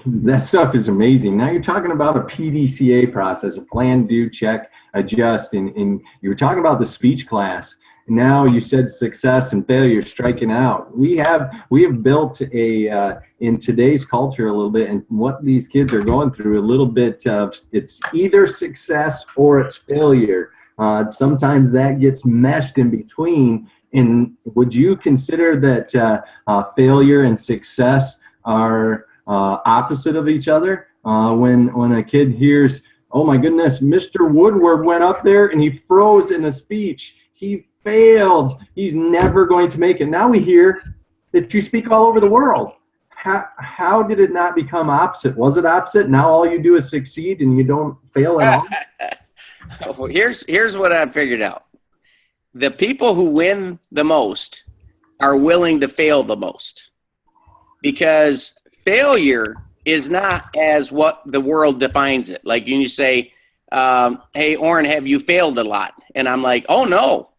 That stuff is amazing. Now you're talking about a PDCA process, a plan, do, check, adjust, and you were talking about the speech class. Now you said success and failure, striking out. We have built in today's culture a little bit, and what these kids are going through a little bit of, it's either success or it's failure. Sometimes that gets meshed in between. And would you consider that failure and success are opposite of each other? When a kid hears, oh my goodness, Mr. Woodward went up there and he froze in a speech. He failed. He's never going to make it. Now we hear that you speak all over the world. How did it not become opposite? Was it opposite? Now all you do is succeed and you don't fail at all? Well, here's what I've figured out. The people who win the most are willing to fail the most, because failure is not as what the world defines it. Like you say, hey, Orin, have you failed a lot? And I'm like, oh, no.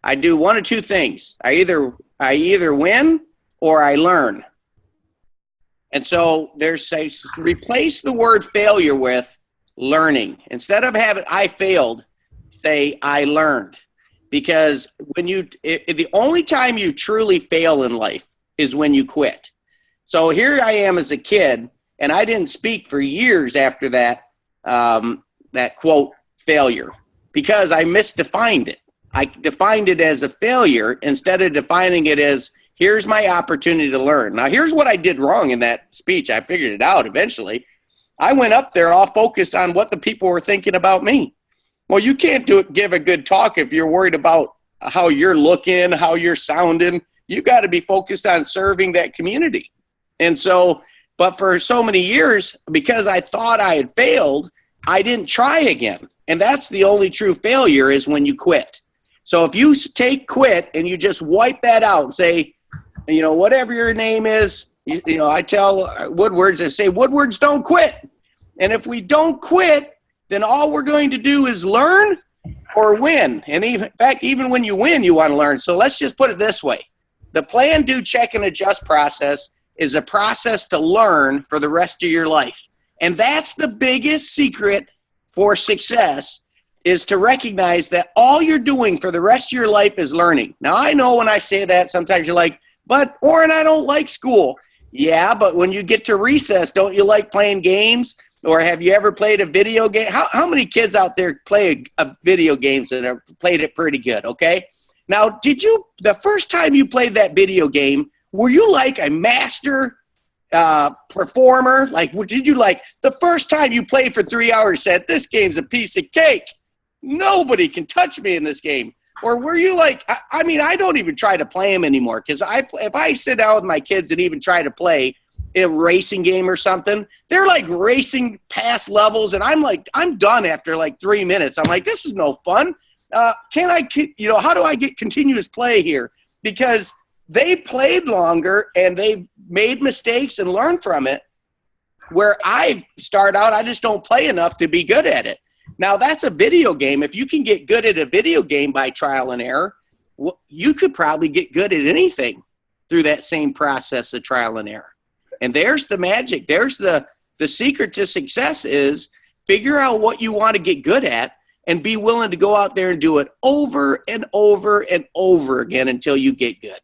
I do one of two things. I either win or I learn. And so replace the word failure with learning. Instead of having I failed, say I learned. Because the only time you truly fail in life is when you quit. So here I am as a kid, and I didn't speak for years after that quote failure, because I misdefined it. I defined it as a failure instead of defining it as here's my opportunity to learn. Now, here's what I did wrong in that speech. I figured it out eventually. I went up there all focused on what the people were thinking about me. Well, you can't give a good talk if you're worried about how you're looking, how you're sounding. You got to be focused on serving that community. And so, but for so many years, because I thought I had failed, I didn't try again. And that's the only true failure, is when you quit. So if you take quit and you just wipe that out and say, whatever your name is, I tell Woodwards, I say, Woodwards don't quit. And if we don't quit, then all we're going to do is learn or win. And in fact, even when you win, you want to learn. So let's just put it this way. The plan, do, check, and adjust process is a process to learn for the rest of your life. And that's the biggest secret for success, is to recognize that all you're doing for the rest of your life is learning. Now, I know when I say that, sometimes you're like, but Orin, I don't like school. Yeah, but when you get to recess, don't you like playing games? Or have you ever played a video game? How many kids out there play a video games and have played it pretty good, okay? Now, the first time you played that video game, were you like a master performer? Like, did you the first time you played for 3 hours said, this game's a piece of cake. Nobody can touch me in this game. Or were you like, I don't even try to play them anymore, because if I sit down with my kids and even try to play a racing game or something, they're like racing past levels, and I'm done after 3 minutes. I'm like, this is no fun. How do I get continuous play here? Because they played longer and they've made mistakes and learned from it, where I start out, I just don't play enough to be good at it. Now, that's a video game. If you can get good at a video game by trial and error, you could probably get good at anything through that same process of trial and error. And there's the magic. There's the secret to success, is figure out what you want to get good at and be willing to go out there and do it over and over and over again until you get good.